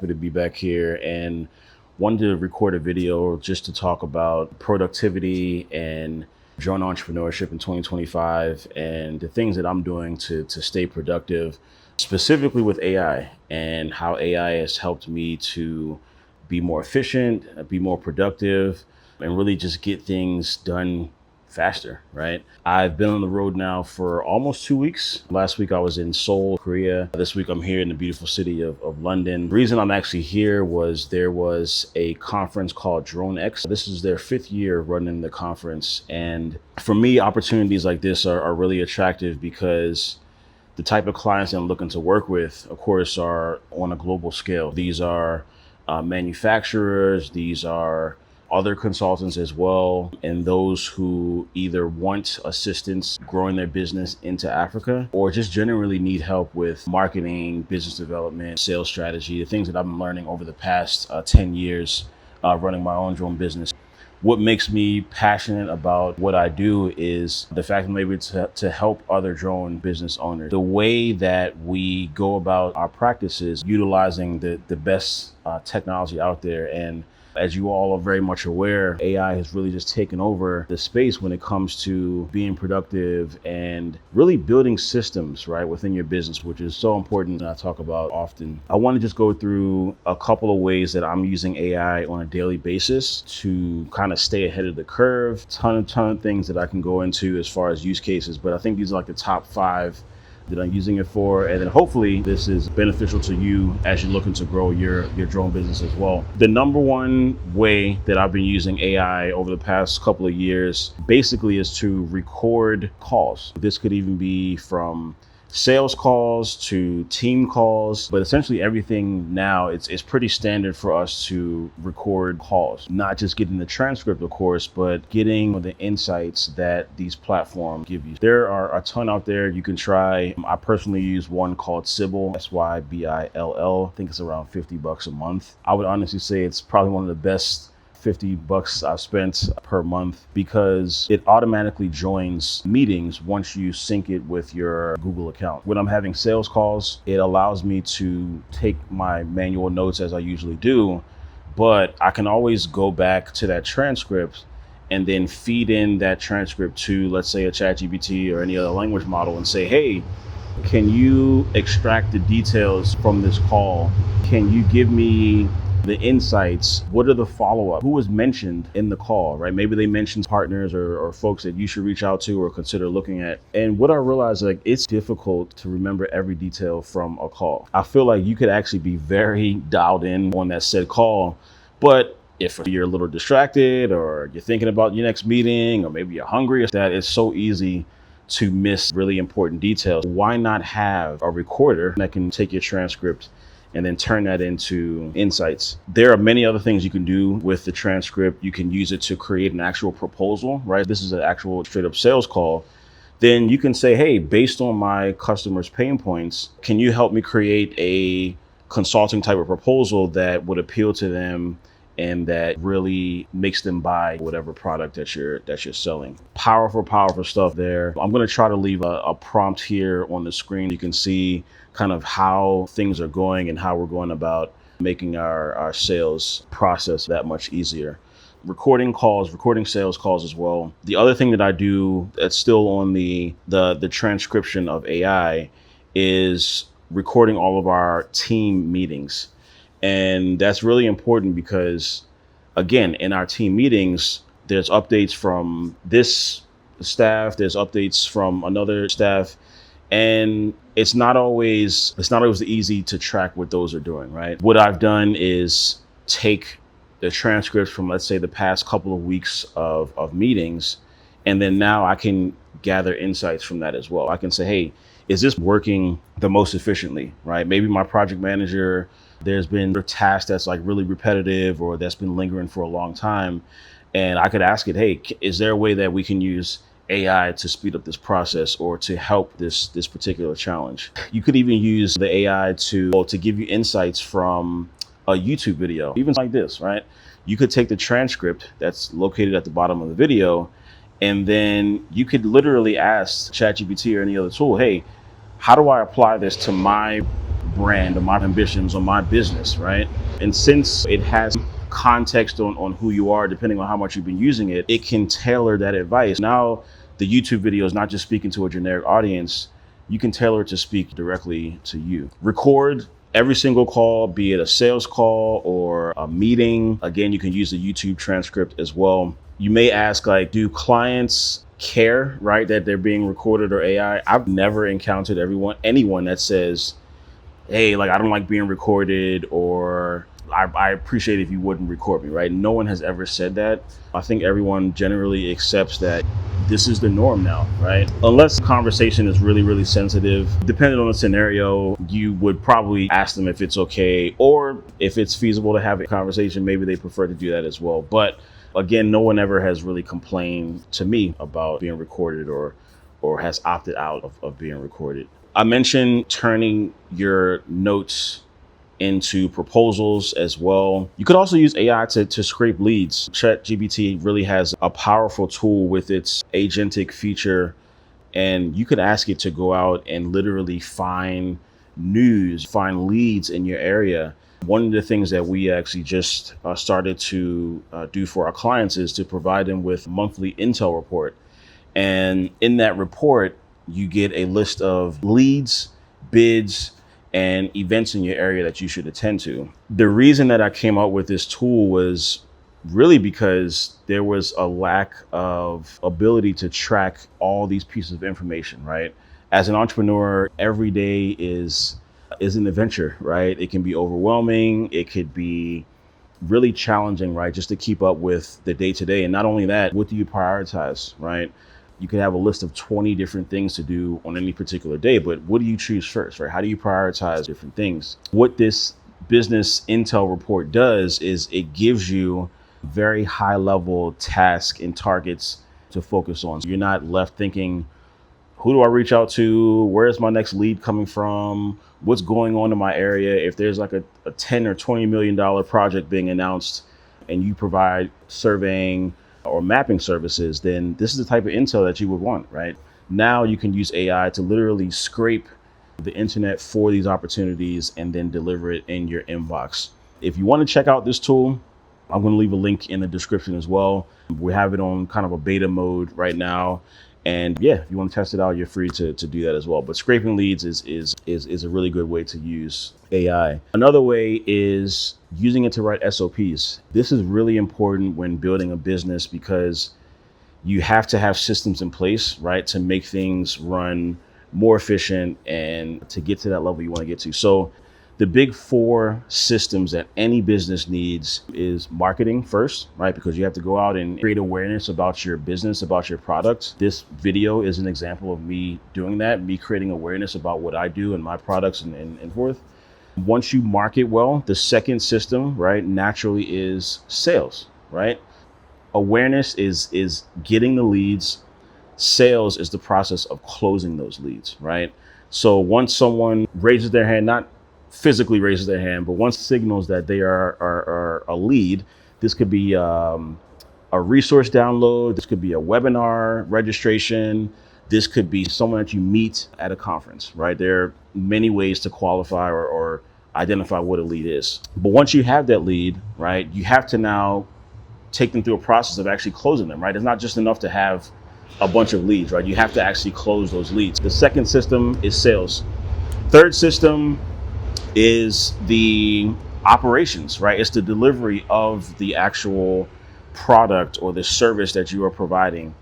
to be back here and wanted to record a video just to talk about productivity and drone entrepreneurship in 2025 and the things that I'm doing to stay productive, specifically with AI and how AI has helped me to be more efficient, be more productive, and really just get things done faster, right? I've been on the road now for almost 2 weeks. Last week I was in Seoul, Korea. This week I'm here in the beautiful city of London. The reason I'm actually here was there was a conference called Drone X. This is their 5th year running the conference. And for me, opportunities like this are really attractive because the type of clients that I'm looking to work with, of course, are on a global scale. These are manufacturers, these are other consultants as well, and those who either want assistance growing their business into Africa or just generally need help with marketing, business development, sales strategy, the things that I've been learning over the past 10 years running my own drone business. What makes me passionate about what I do is the fact that I'm able to help other drone business owners. The way that we go about our practices, utilizing the best technology out there. And as you all are very much aware, AI has really just taken over the space when it comes to being productive and really building systems, right, within your business, which is so important that I talk about often. I want to just go through a couple of ways that I'm using AI on a daily basis to kind of stay ahead of the curve. Ton of things that I can go into as far as use cases, but I think these are like the top 5 that I'm using it for. And then hopefully this is beneficial to you as you're looking to grow your drone business as well. The number one way that I've been using AI over the past couple of years basically is to record calls. This could even be from sales calls to team calls, but essentially everything now, it's pretty standard for us to record calls, not just getting the transcript, of course, but getting the insights that these platforms give you. There are a ton out there you can try. I personally use one called Sybil, Sybill. I think it's around $50 a month. I would honestly say it's probably one of the best $50 I've spent per month because it automatically joins meetings once you sync it with your Google account. When I'm having sales calls, it allows me to take my manual notes as I usually do, but I can always go back to that transcript and then feed in that transcript to, let's say, a ChatGPT or any other language model and say, hey, can you extract the details from this call? Can you give me the insights? What are the follow-up? Who was mentioned in the call, right? Maybe they mentioned partners or folks that you should reach out to or consider looking at. And what I realized, like, it's difficult to remember every detail from a call. I feel like you could actually be very dialed in on that said call, but if you're a little distracted or you're thinking about your next meeting or maybe you're hungry, that it's so easy to miss really important details. Why not have a recorder that can take your transcript and then turn that into insights? There are many other things you can do with the transcript. You can use it to create an actual proposal, right? This is an actual straight up sales call. Then you can say, hey, based on my customers' pain points, can you help me create a consulting type of proposal that would appeal to them and that really makes them buy whatever product that you're selling. Powerful stuff there. I'm going to try to leave a prompt here on the screen. You can see kind of how things are going and how we're going about making our sales process that much easier. Recording calls, recording sales calls as well. The other thing that I do that's still on the transcription of AI is recording all of our team meetings. And that's really important because, again, in our team meetings, there's updates from this staff, there's updates from another staff, and it's not always easy to track what those are doing, right? What I've done is take the transcripts from, let's say, the past couple of weeks of meetings, and then now I can gather insights from that as well. I can say, hey, is this working the most efficiently, right? Maybe my project manager, there's been a task that's like really repetitive or that's been lingering for a long time. And I could ask it, hey, is there a way that we can use AI to speed up this process or to help this particular challenge? You could even use the AI to give you insights from a YouTube video, even like this, right? You could take the transcript that's located at the bottom of the video, and then you could literally ask ChatGPT or any other tool, hey, how do I apply this to my brand or my ambitions or my business, right? And since it has context on who you are, depending on how much you've been using it, it can tailor that advice. Now, the YouTube video is not just speaking to a generic audience. You can tailor it to speak directly to you. Record every single call, be it a sales call or a meeting. Again, you can use the YouTube transcript as well. You may ask, like, do clients care, right, that they're being recorded or AI? I've never encountered anyone that says, hey, like, I don't like being recorded, or I appreciate if you wouldn't record me, right? No one has ever said that. I think everyone generally accepts that this is the norm now, right? Unless conversation is really, really sensitive, depending on the scenario, you would probably ask them if it's okay, or if it's feasible to have a conversation, maybe they prefer to do that as well. But again, no one ever has really complained to me about being recorded or has opted out of being recorded. I mentioned turning your notes into proposals as well. You could also use AI to scrape leads. ChatGPT really has a powerful tool with its agentic feature, and you could ask it to go out and literally find news, find leads in your area. One of the things that we actually just started to do for our clients is to provide them with a monthly intel report. And in that report, you get a list of leads, bids, and events in your area that you should attend to. The reason that I came up with this tool was really because there was a lack of ability to track all these pieces of information, right? As an entrepreneur, every day is an adventure, right? It can be overwhelming. It could be really challenging, right? Just to keep up with the day to day. And not only that, what do you prioritize, right? You could have a list of 20 different things to do on any particular day, but what do you choose first, right? How do you prioritize different things? What this business intel report does is it gives you very high level tasks and targets to focus on. So you're not left thinking, who do I reach out to? Where's my next lead coming from? What's going on in my area? If there's like a $10 or $20 million project being announced and you provide surveying or mapping services, then this is the type of intel that you would want, right? Now you can use AI to literally scrape the internet for these opportunities and then deliver it in your inbox. If you want to check out this tool, I'm going to leave a link in the description as well. We have it on kind of a beta mode right now. And yeah, if you want to test it out, you're free to do that as well. But scraping leads is a really good way to use AI. Another way is using it to write SOPs. This is really important when building a business because you have to have systems in place, right, to make things run more efficient and to get to that level you want to get to. So the big 4 systems that any business needs is marketing first, right? Because you have to go out and create awareness about your business, about your product. This video is an example of me doing that, me creating awareness about what I do and my products and forth. Once you market well, the second system, right, naturally is sales, right? Awareness is getting the leads. Sales is the process of closing those leads, right? So once someone raises their hand, not physically raises their hand, but once signals that they are a lead, this could be a resource download, this could be a webinar registration, this could be someone that you meet at a conference, right? There are many ways to qualify or identify what a lead is. But once you have that lead, right, you have to now take them through a process of actually closing them, right? It's not just enough to have a bunch of leads, right? You have to actually close those leads. The second system is sales. Third system is the operations, right? It's the delivery of the actual product or the service that you are providing.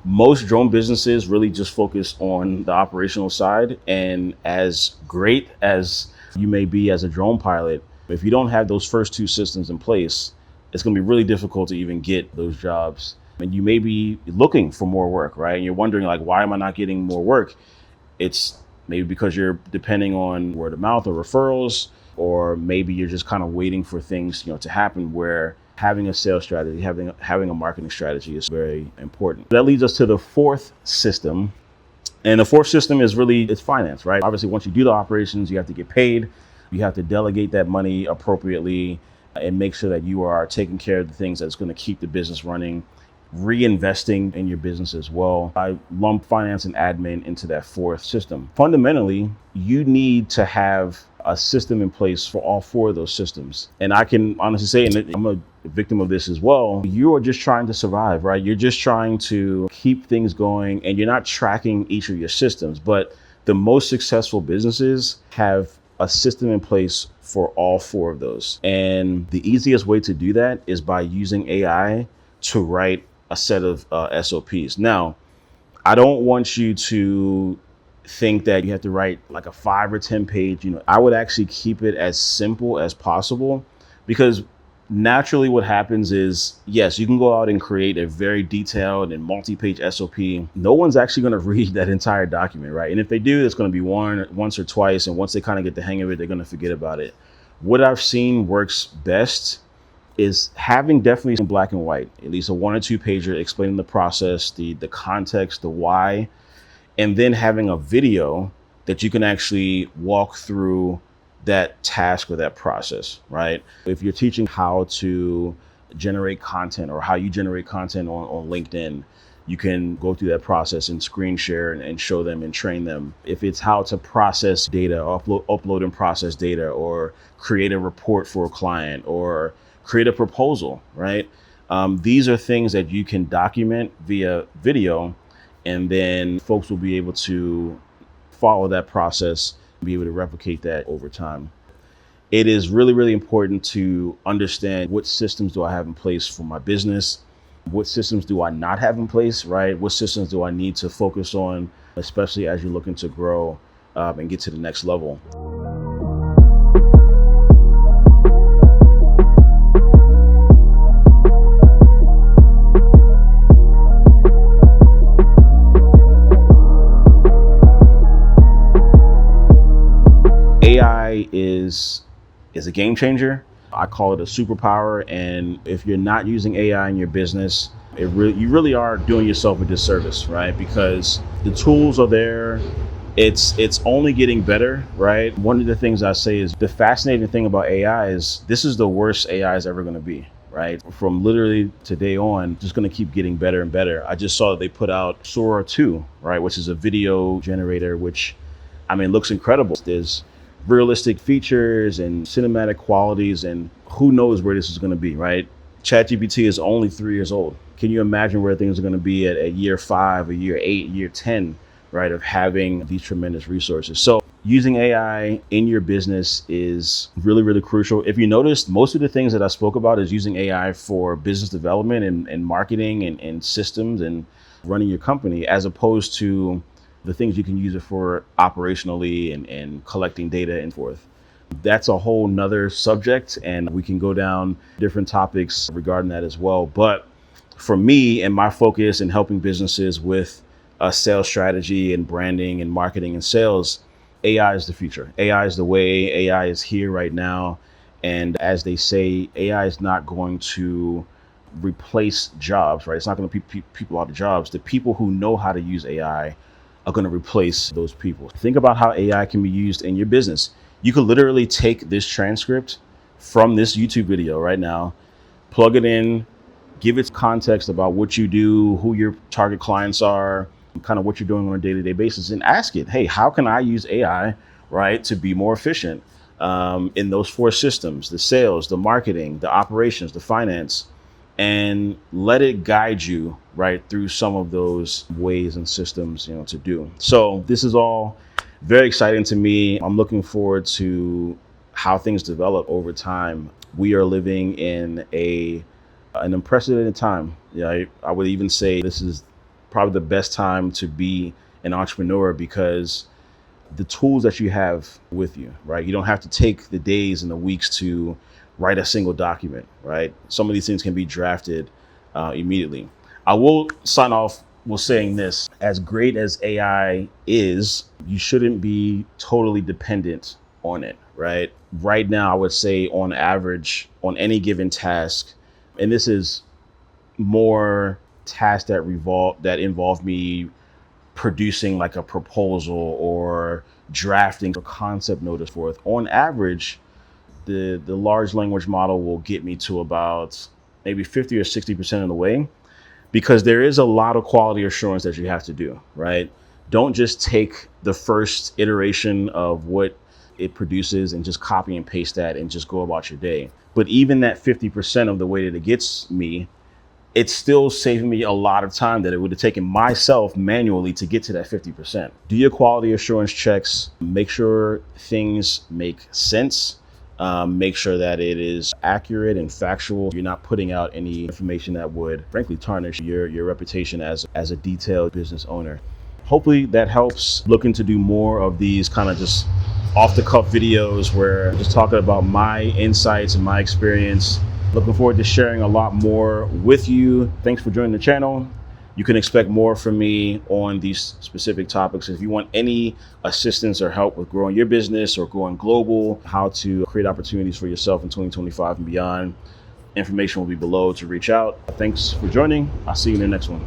Most drone businesses really just focus on the operational side. And as great as you may be as a drone pilot, if you don't have those first 2 systems in place, it's going to be really difficult to even get those jobs. And you may be looking for more work, right? And you're wondering, like, why am I not getting more work? It's maybe because you're depending on word of mouth or referrals, or maybe you're just kind of waiting for things, to happen, where having a sales strategy, having a marketing strategy is very important. That leads us to the 4th system. And the 4th system is it's finance, right? Obviously, once you do the operations, you have to get paid. You have to delegate that money appropriately and make sure that you are taking care of the things that's going to keep the business running, reinvesting in your business as well. I lump finance and admin into that 4th system. Fundamentally, you need to have a system in place for all four of those systems. And I can honestly say, and I'm a victim of this as well, you are just trying to survive, right? You're just trying to keep things going and you're not tracking each of your systems. But the most successful businesses have a system in place for all four of those. And the easiest way to do that is by using AI to write a set of SOPs. Now, I don't want you to think that you have to write like a 5 or 10 page, I would actually keep it as simple as possible, because naturally what happens is, yes, you can go out and create a very detailed and multi-page SOP. No one's actually going to read that entire document, right? And if they do, it's going to be once or twice. And once they kind of get the hang of it, they're going to forget about it. What I've seen works best is having definitely some black and white, at least a 1 or 2 pager explaining the process, the context, the why, and then having a video that you can actually walk through that task or that process, right? If you're teaching how to generate content or how you generate content on LinkedIn, you can go through that process and screen share and show them and train them. If it's how to process data, upload and process data, or create a report for a client, or create a proposal, right? These are things that you can document via video, and then folks will be able to follow that process and be able to replicate that over time. It is really, really important to understand what systems do I have in place for my business? What systems do I not have in place, right? What systems do I need to focus on, especially as you're looking to grow and get to the next level? AI is a game changer. I call it a superpower. And if you're not using AI in your business, you really are doing yourself a disservice, right? Because the tools are there. It's only getting better, right? One of the things I say is the fascinating thing about AI is this is the worst AI is ever going to be, right? From literally today on, just going to keep getting better and better. I just saw that they put out Sora 2, right? Which is a video generator, which, looks incredible. There's realistic features and cinematic qualities, and who knows where this is going to be, right? ChatGPT is only 3 years old. Can you imagine where things are going to be at year 5, a year 8, year 10, right, of having these tremendous resources? So using AI in your business is really, really crucial. If you noticed, most of the things that I spoke about is using AI for business development and marketing and systems and running your company, as opposed to the things you can use it for operationally and collecting data and forth. That's a whole nother subject, and we can go down different topics regarding that as well. But for me and my focus in helping businesses with a sales strategy and branding and marketing and sales, AI is the future. AI is the way. AI is here right now. And as they say, AI is not going to replace jobs, right? It's not going to keep people out of jobs. The people who know how to use AI are going to replace those people. Think about how AI can be used in your business. You could literally take this transcript from this YouTube video right now, plug it in, give it context about what you do, who your target clients are, kind of what you're doing on a day-to-day basis, and ask it, hey, how can I use AI, right, to be more efficient in those 4 systems, the sales, the marketing, the operations, the finance, and let it guide you right through some of those ways and systems, to do. So this is all very exciting to me. I'm looking forward to how things develop over time. We are living in an unprecedented time. I would even say this is probably the best time to be an entrepreneur, because the tools that you have with you, right? You don't have to take the days and the weeks to write a single document, right? Some of these things can be drafted immediately. I will sign off with saying this: as great as AI is, you shouldn't be totally dependent on it, right? Right now, I would say on average, on any given task, and this is more tasks that involve me producing like a proposal or drafting a concept notice forth. On average, the large language model will get me to about maybe 50 or 60% of the way, because there is a lot of quality assurance that you have to do, right? Don't just take the first iteration of what it produces and just copy and paste that and just go about your day. But even that 50% of the way that it gets me, it's still saving me a lot of time that it would have taken myself manually to get to that 50%. Do your quality assurance checks, make sure things make sense. Make sure that it is accurate and factual. You're not putting out any information that would frankly tarnish your reputation as a detailed business owner. Hopefully that helps. Looking to do more of these kind of just off the cuff videos where I'm just talking about my insights and my experience. Looking forward to sharing a lot more with you. Thanks for joining the channel. You can expect more from me on these specific topics. If you want any assistance or help with growing your business or going global, how to create opportunities for yourself in 2025 and beyond, information will be below to reach out. Thanks for joining. I'll see you in the next one.